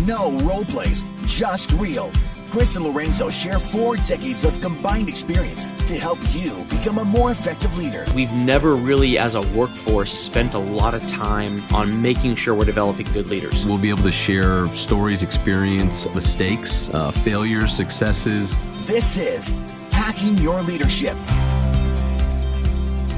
No role plays, just real. Chris and Lorenzo share 4 decades of combined experience to help you become a more effective leader. We've never really, as a workforce, spent a lot of time on making sure we're developing good leaders. We'll be able to share stories, experience, mistakes, failures, successes. This is Hacking Your Leadership.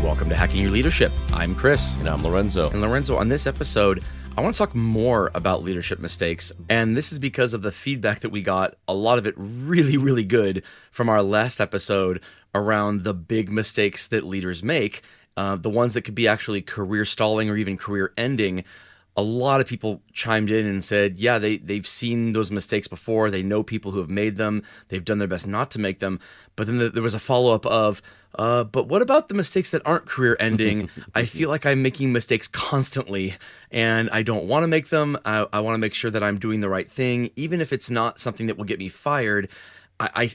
Welcome to Hacking Your Leadership. I'm Chris. And I'm Lorenzo. And Lorenzo, on this episode, I want to talk more about leadership mistakes. And this is because of the feedback that we got, a lot of it really, really good from our last episode around the big mistakes that leaders make, the ones that could be actually career stalling or even career ending. A lot of people chimed in and said, yeah, they've seen those mistakes before. They know people who have made them. They've done their best not to make them. But then there was a follow-up of, but what about the mistakes that aren't career ending? I feel like I'm making mistakes constantly and I don't want to make them. I want to make sure that I'm doing the right thing. Even if it's not something that will get me fired,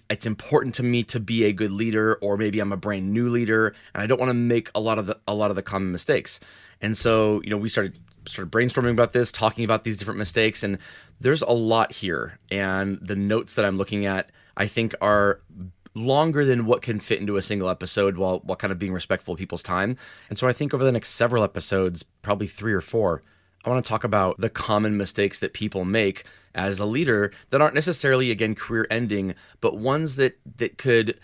it's important to me to be a good leader, or maybe I'm a brand new leader and I don't want to make a lot of the common mistakes. And so, we started brainstorming about this, talking about these different mistakes, and there's a lot here. And the notes that I'm looking at, I think, are longer than what can fit into a single episode while kind of being respectful of people's time. And so I think over the next several episodes, probably 3 or 4, I want to talk about the common mistakes that people make as a leader that aren't necessarily, again, career ending, but ones that could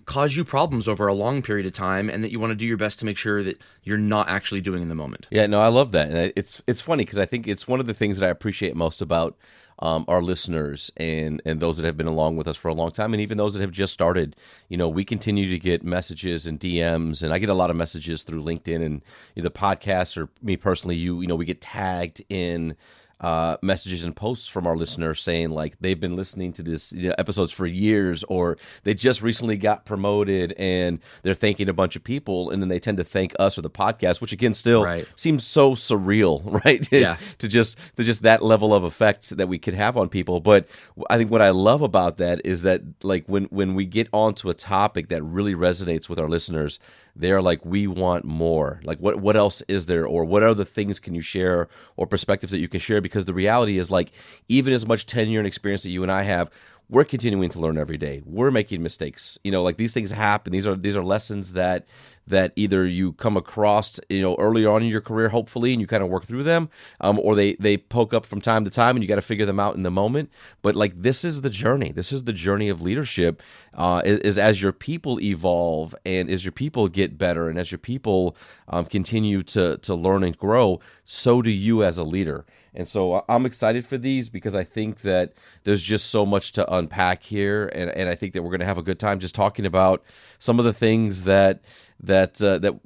cause you problems over a long period of time, and that you want to do your best to make sure that you're not actually doing in the moment. Yeah, no, I love that. And it's funny because I think it's one of the things that I appreciate most about our listeners and those that have been along with us for a long time, and even those that have just started. We continue to get messages and DMs, and I get a lot of messages through LinkedIn and the podcast, or me personally, we get tagged in messages and posts from our listeners saying like they've been listening to this episodes for years, or they just recently got promoted and they're thanking a bunch of people, and then they tend to thank us or the podcast, which again still seems so surreal, right? Yeah. to just that level of effect that we could have on people. But I think what I love about that is that like when we get onto a topic that really resonates with our listeners, they're like, we want more. Like, what else is there? Or what other things can you share, or perspectives that you can share? Because the reality is, like, even as much tenure and experience that you and I have, we're continuing to learn every day. We're making mistakes. Like these things happen. These are lessons that either you come across, early on in your career, hopefully, and you kind of work through them, or they poke up from time to time, and you got to figure them out in the moment. But like, this is the journey. This is the journey of leadership. Is as your people evolve, and as your people get better, and as your people continue to learn and grow, so do you as a leader. And so I'm excited for these because I think that there's just so much to unpack here, and I think that we're going to have a good time just talking about some of the things that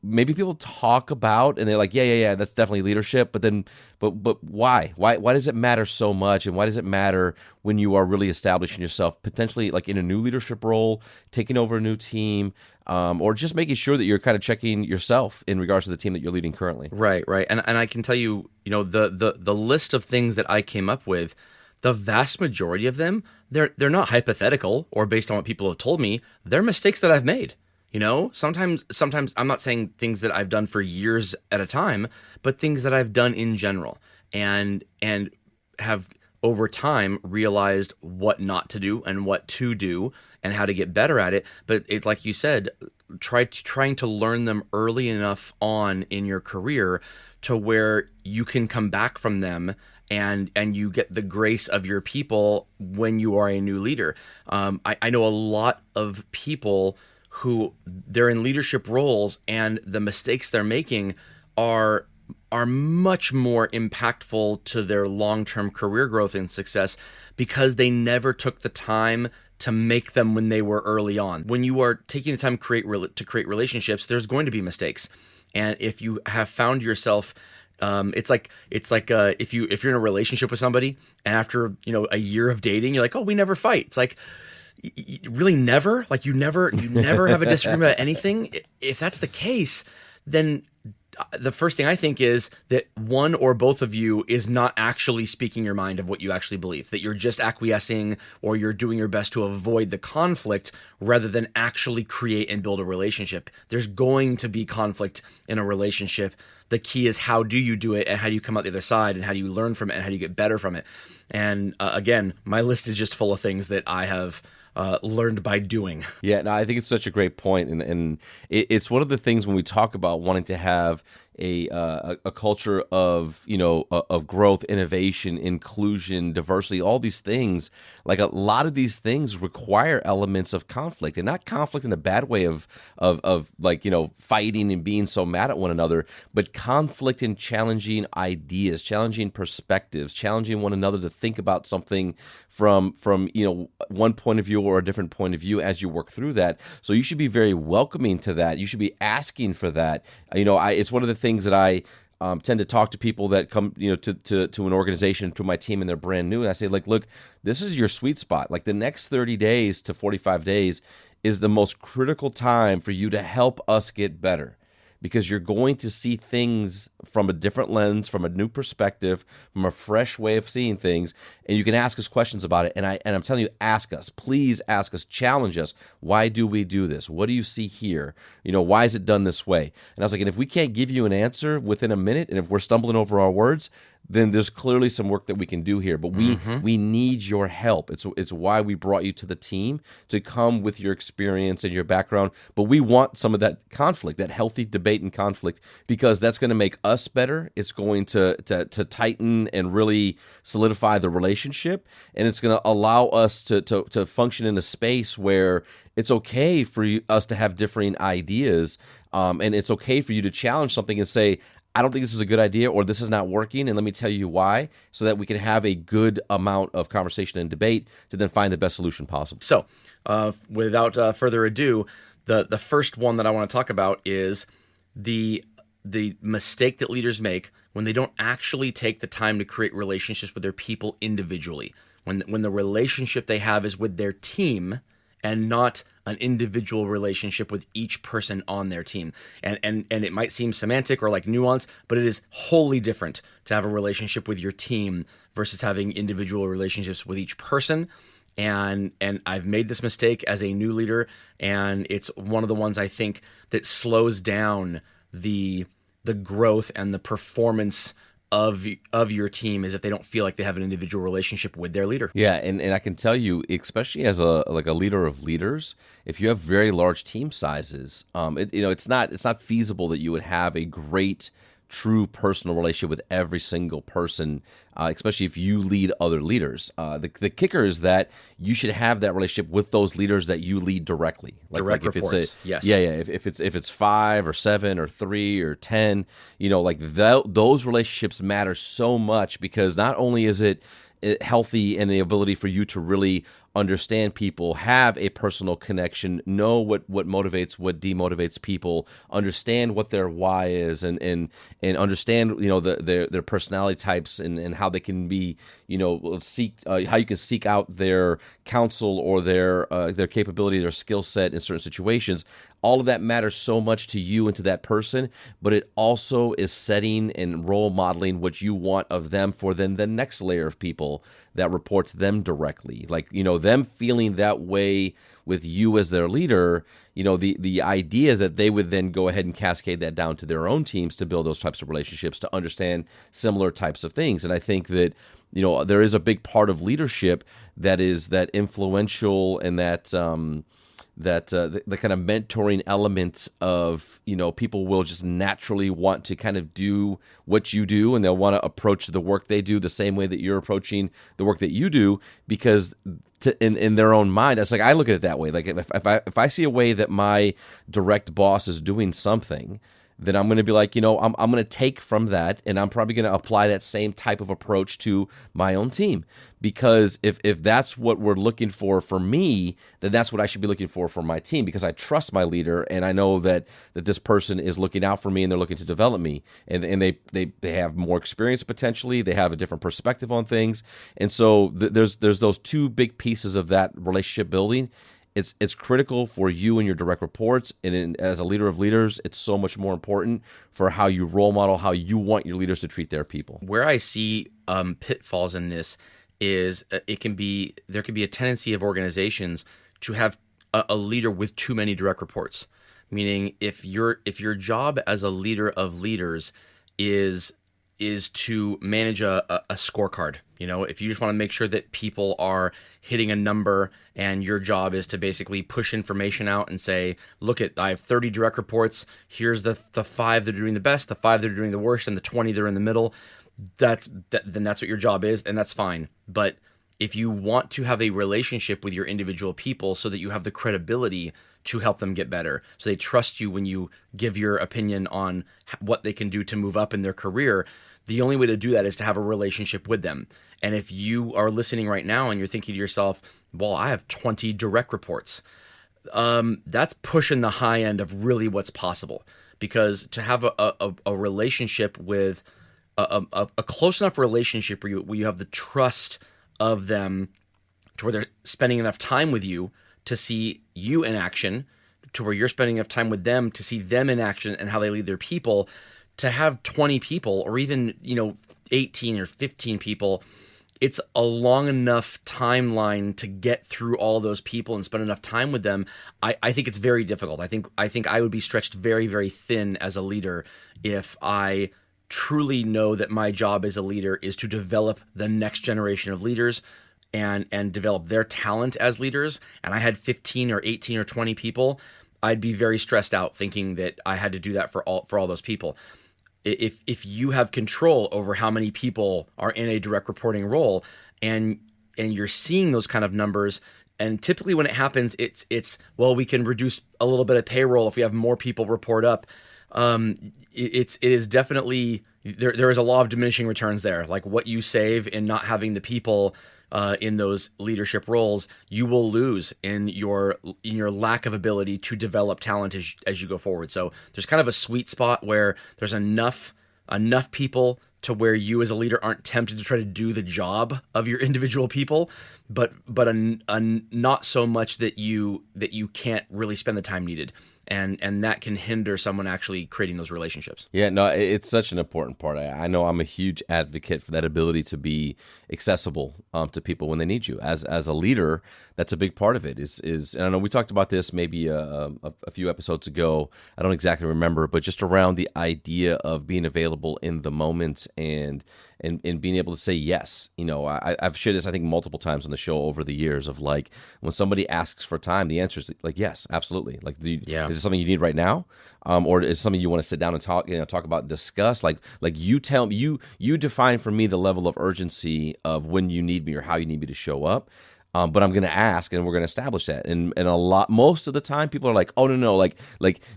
maybe people talk about, and they're like, yeah, that's definitely leadership. But why? Why does it matter so much, and why does it matter when you are really establishing yourself, potentially like in a new leadership role, taking over a new team, or just making sure that you're kind of checking yourself in regards to the team that you're leading currently? Right. And I can tell you, the list of things that I came up with, the vast majority of them, they're not hypothetical or based on what people have told me. They're mistakes that I've made. Sometimes I'm not saying things that I've done for years at a time, but things that I've done in general, and have over time realized what not to do and what to do and how to get better at it. But it's like you said, trying to learn them early enough on in your career to where you can come back from them and you get the grace of your people when you are a new leader. I know a lot of people who they're in leadership roles, and the mistakes they're making are much more impactful to their long-term career growth and success because they never took the time to make them when they were early on. When you are taking the time to create relationships, there's going to be mistakes. And if you have found yourself, it's like if you're in a relationship with somebody, and after a year of dating, you're like, oh, we never fight. It's like, really never? Like you never have a disagreement about anything? If that's the case, then the first thing I think is that one or both of you is not actually speaking your mind of what you actually believe, that you're just acquiescing or you're doing your best to avoid the conflict rather than actually create and build a relationship. There's going to be conflict in a relationship. The key is, how do you do it, and how do you come out the other side, and how do you learn from it, and how do you get better from it? And again, my list is just full of things that I have learned by doing. Yeah, no, I think it's such a great point, and it's one of the things when we talk about wanting to have a culture of of growth, innovation, inclusion, diversity, all these things. Like, a lot of these things require elements of conflict, and not conflict in a bad way of like fighting and being so mad at one another, but conflict in challenging ideas, challenging perspectives, challenging one another to think about something from one point of view or a different point of view as you work through that. So you should be very welcoming to that. You should be asking for that. It's one of the things that I tend to talk to people that come to an organization, to my team, and they're brand new, and I say, like, look, this is your sweet spot. Like, the next 30 days to 45 days is the most critical time for you to help us get better, because you're going to see things from a different lens, from a new perspective, from a fresh way of seeing things, and you can ask us questions about it. And I'm telling you, ask us. Please ask us. Challenge us. Why do we do this? What do you see here? Why is it done this way? And I was like, and if we can't give you an answer within a minute, and if we're stumbling over our words, then there's clearly some work that we can do here. But we need your help. It's why we brought you to the team, to come with your experience and your background. But we want some of that conflict, that healthy debate and conflict, because that's going to make us better. It's going to tighten and really solidify the relationship, and it's going to allow us to function in a space where it's okay for us to have differing ideas, and it's okay for you to challenge something and say, I don't think this is a good idea, or this is not working, and let me tell you why, so that we can have a good amount of conversation and debate to then find the best solution possible. So, without further ado, the first one that I want to talk about is the mistake that leaders make when they don't actually take the time to create relationships with their people individually. When the relationship they have is with their team and not an individual relationship with each person on their team. And it might seem semantic or like nuance, but it is wholly different to have a relationship with your team versus having individual relationships with each person. And I've made this mistake as a new leader, and it's one of the ones I think that slows down the growth and the performance of your team, is if they don't feel like they have an individual relationship with their leader. Yeah, and I can tell you, especially as a leader of leaders, if you have very large team sizes, it's not feasible that you would have a great, true personal relationship with every single person, especially if you lead other leaders. The kicker is that you should have that relationship with those leaders that you lead directly. Direct reports, yes. Yeah. If it's 5 or 7 or 3 or 10, those relationships matter so much, because not only is it healthy and the ability for you to really understand people, have a personal connection, know what motivates, what demotivates people, understand what their why is, and understand their personality types, and how they can be seek how you can seek out their counsel or their capability, their skill set in certain situations. All of that matters so much to you and to that person, but it also is setting and role modeling what you want of them for then the next layer of people that report to them directly. Them feeling that way with you as their leader, the idea is that they would then go ahead and cascade that down to their own teams to build those types of relationships, to understand similar types of things. And I think that there is a big part of leadership that is that influential, and that the kind of mentoring element of, people will just naturally want to kind of do what you do, and they'll want to approach the work they do the same way that you're approaching the work that you do, because in their own mind, it's like, I look at it that way. Like, if I see a way that my direct boss is doing something, then I'm going to be like, I'm going to take from that, and I'm probably going to apply that same type of approach to my own team. Because if that's what we're looking for me, then that's what I should be looking for my team, because I trust my leader, and I know that this person is looking out for me, and they're looking to develop me, and they have more experience potentially, they have a different perspective on things. And so there's those two big pieces of that relationship building. it's critical for you and your direct reports, and as a leader of leaders, it's so much more important for how you role model, how you want your leaders to treat their people. Where I see pitfalls in this is there can be a tendency of organizations to have a leader with too many direct reports. Meaning, if your job as a leader of leaders is to manage a scorecard, if you just want to make sure that people are hitting a number, and your job is to basically push information out and say, look, I have 30 direct reports. Here's the 5 that are doing the best, the 5 that are doing the worst, and the 20 that are in the middle. Then that's what your job is, and that's fine. But if you want to have a relationship with your individual people so that you have the credibility to help them get better, so they trust you when you give your opinion on what they can do to move up in their career, the only way to do that is to have a relationship with them. And if you are listening right now and you're thinking to yourself, well, I have 20 direct reports, that's pushing the high end of really what's possible. Because to have a relationship with a close enough relationship where you have the trust of them to where they're spending enough time with you to see you in action, to where you're spending enough time with them to see them in action and how they lead their people. To have 20 people or even 18 or 15 people, it's a long enough timeline to get through all those people and spend enough time with them. I think it's very difficult. I think I would be stretched very, very thin as a leader if I truly know that my job as a leader is to develop the next generation of leaders and develop their talent as leaders, and I had 15 or 18 or 20 people, I'd be very stressed out thinking that I had to do that for all those people. If you have control over how many people are in a direct reporting role, and you're seeing those kind of numbers, and typically when it happens, it's well, we can reduce a little bit of payroll if we have more people report up. It is definitely there is a law of diminishing returns there. Like what you save in not having the people in those leadership roles, you will lose in your lack of ability to develop talent as you go forward. So there's kind of a sweet spot where there's enough people to where you as a leader aren't tempted to try to do the job of your individual people, but not so much that you can't really spend the time needed. And that can hinder someone actually creating those relationships. Yeah, no, it's such an important part. I know I'm a huge advocate for that ability to be accessible to people when they need you. As a leader, that's a big part of it. And I know we talked about this maybe a few episodes ago. I don't exactly remember, but just around the idea of being available in the moment and being able to say yes. I've shared this I think multiple times on the show over the years of like when somebody asks for time, the answer is like yes, absolutely. Like is it something you need right now, or is it something you want to sit down and talk about and discuss? Like you tell me, you define for me the level of urgency of when you need me or how you need me to show up. But I'm going to ask, and we're going to establish that. And most of the time, people are like, "Oh no, like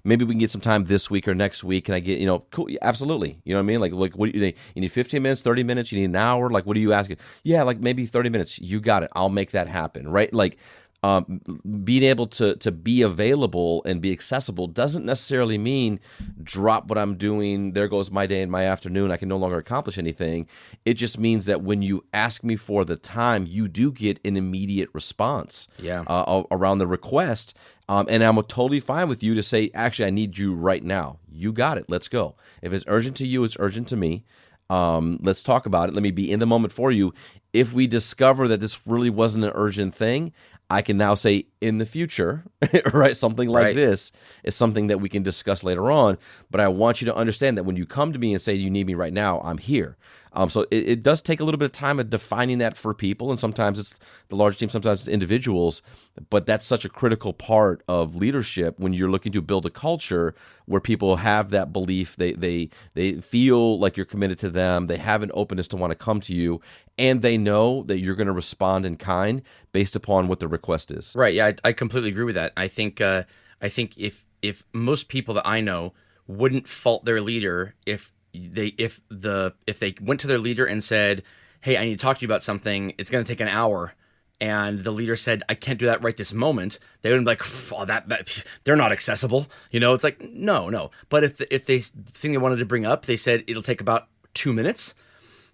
maybe we can get some time this week or next week." And I get, cool, absolutely. You know what I mean? Like what do you need? 15 minutes, 30 minutes? You need an hour? Like what are you asking? Yeah, like maybe 30 minutes. You got it. I'll make that happen. Right? Like. Being able to be available and be accessible doesn't necessarily mean drop what I'm doing. There goes my day and my afternoon. I can no longer accomplish anything. It just means that when you ask me for the time, you do get an immediate response around the request. And I'm totally fine with you to say, actually, I need you right now. You got it. Let's go. If it's urgent to you, it's urgent to me. Let's talk about it. Let me be in the moment for you. If we discover that this really wasn't an urgent thing, I can now say in the future, right? Something like this is something that we can discuss later on. But I want you to understand that when you come to me and say you need me right now, I'm here. So it does take a little bit of time of defining that for people, and sometimes it's the large team, sometimes it's individuals. But that's such a critical part of leadership when you're looking to build a culture where people have that belief, they feel like you're committed to them, they have an openness to want to come to you, and they know that you're going to respond in kind based upon what the request is. Right. Yeah, I completely agree with that. I think if most people that I know wouldn't fault their leader if they went to their leader and said, "Hey, I need to talk to you about something. It's going to take an hour," and the leader said, "I can't do that right this moment," they wouldn't be like, "Oh, that they're not accessible." It's like no. But if the thing they wanted to bring up, they said it'll take about 2 minutes.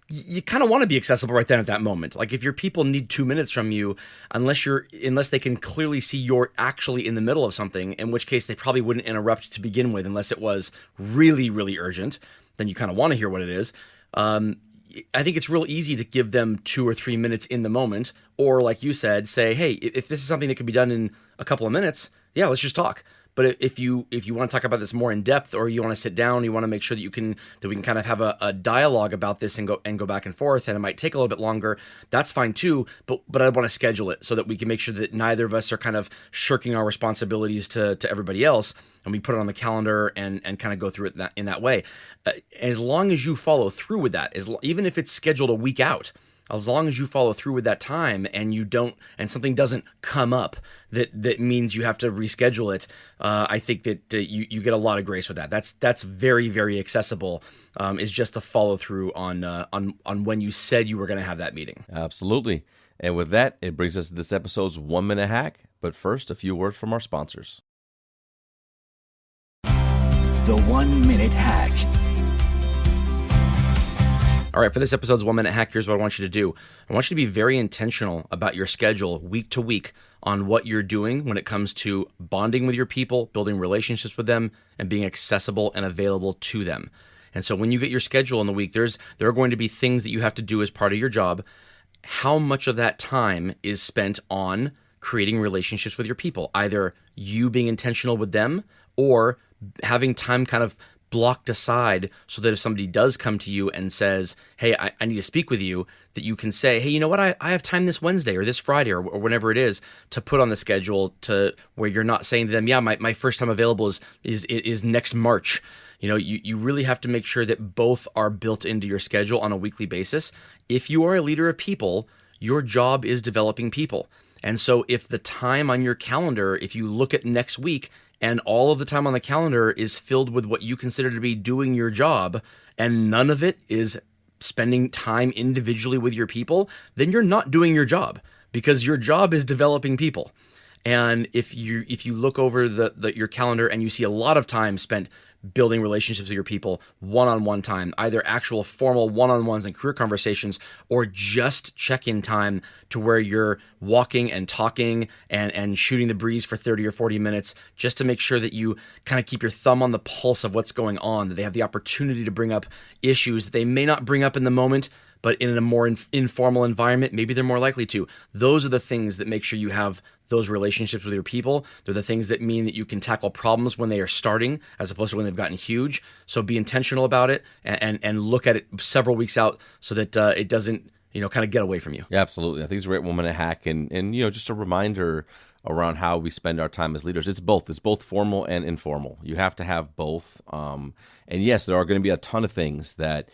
you kind of want to be accessible right then at that moment. Like if your people need 2 minutes from you, unless they can clearly see you're actually in the middle of something, in which case they probably wouldn't interrupt to begin with unless it was really, really urgent, then you kind of want to hear what it is. I think it's real easy to give them 2 or 3 minutes in the moment, or like you said, say, hey, if this is something that could be done in a couple of minutes, yeah, let's just talk. But if you want to talk about this more in depth, or you want to sit down, you want to make sure that we can kind of have a dialogue about this and go back and forth, and it might take a little bit longer, that's fine too. But I want to schedule it so that we can make sure that neither of us are kind of shirking our responsibilities to everybody else, and we put it on the calendar and kind of go through it in that way. As long as you follow through with that, even if it's scheduled a week out, as long as you follow through with that time and something doesn't come up that means you have to reschedule it, I think that you get a lot of grace with that. That's very, very accessible. Is just the follow through on when you said you were going to have that meeting. Absolutely. And with that, it brings us to this episode's 1 minute hack. But first, a few words from our sponsors. The 1 minute hack. All right, for this episode's 1 minute hack, here's what I want you to do. I want you to be very intentional about your schedule week to week on what you're doing when it comes to bonding with your people, building relationships with them, and being accessible and available to them. And so when you get your schedule in the week, there are going to be things that you have to do as part of your job. How much of that time is spent on creating relationships with your people? Either you being intentional with them, or having time kind of blocked aside so that if somebody does come to you and says, hey, I need to speak with you, that you can say, hey, you know what, I have time this Wednesday or this Friday or whenever it is to put on the schedule, to where you're not saying to them, yeah, my first time available is next March. You really have to make sure that both are built into your schedule on a weekly basis. If you are a leader of people, your job is developing people. And so if the time on your calendar, if you look at next week, and all of the time on the calendar is filled with what you consider to be doing your job, and none of it is spending time individually with your people, then you're not doing your job, because your job is developing people. And if you look over your calendar and you see a lot of time spent building relationships with your people, one-on-one time, either actual formal one-on-ones and career conversations, or just check-in time to where you're walking and talking and shooting the breeze for 30 or 40 minutes, just to make sure that you kind of keep your thumb on the pulse of what's going on, that they have the opportunity to bring up issues that they may not bring up in the moment, but in a more informal environment, maybe they're more likely to. Those are the things that make sure you have those relationships with your people. They're the things that mean that you can tackle problems when they are starting, as opposed to when they've gotten huge. So be intentional about it and look at it several weeks out so that it doesn't, kind of get away from you. Yeah, absolutely. I think it's a great 1 minute hack, and just a reminder around how we spend our time as leaders. It's both formal and informal. You have to have both. And yes, there are going to be a ton of things that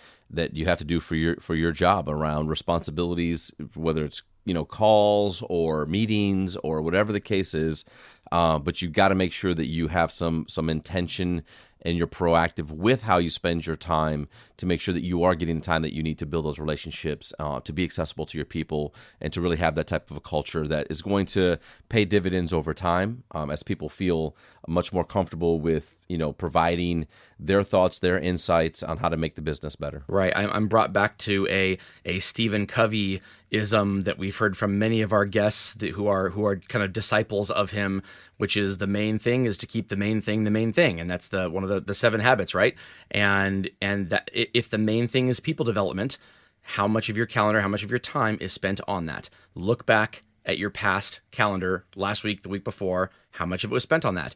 you have to do for your job around responsibilities, whether it's calls or meetings or whatever the case is. But you got to make sure that you have some intention and you're proactive with how you spend your time to make sure that you are getting the time that you need to build those relationships, to be accessible to your people, and to really have that type of a culture that is going to pay dividends over time, as people feel much more comfortable with providing their thoughts, their insights on how to make the business better. Right. I'm brought back to a Stephen Covey-ism that we've heard from many of our guests who are kind of disciples of him, which is the main thing is to keep the main thing the main thing, and that's one of the 7 habits, right? And that if the main thing is people development, how much of your calendar, how much of your time is spent on that? Look back at your past calendar, last week, the week before, how much of it was spent on that?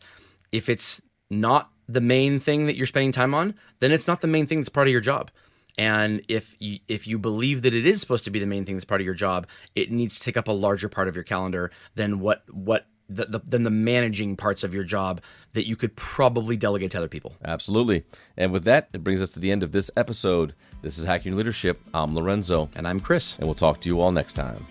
If it's not the main thing that you're spending time on, then it's not the main thing that's part of your job. And if you believe that it is supposed to be the main thing that's part of your job, it needs to take up a larger part of your calendar than than the managing parts of your job that you could probably delegate to other people. Absolutely. And with that, it brings us to the end of this episode. This is Hacking Leadership. I'm Lorenzo. And I'm Chris. And we'll talk to you all next time.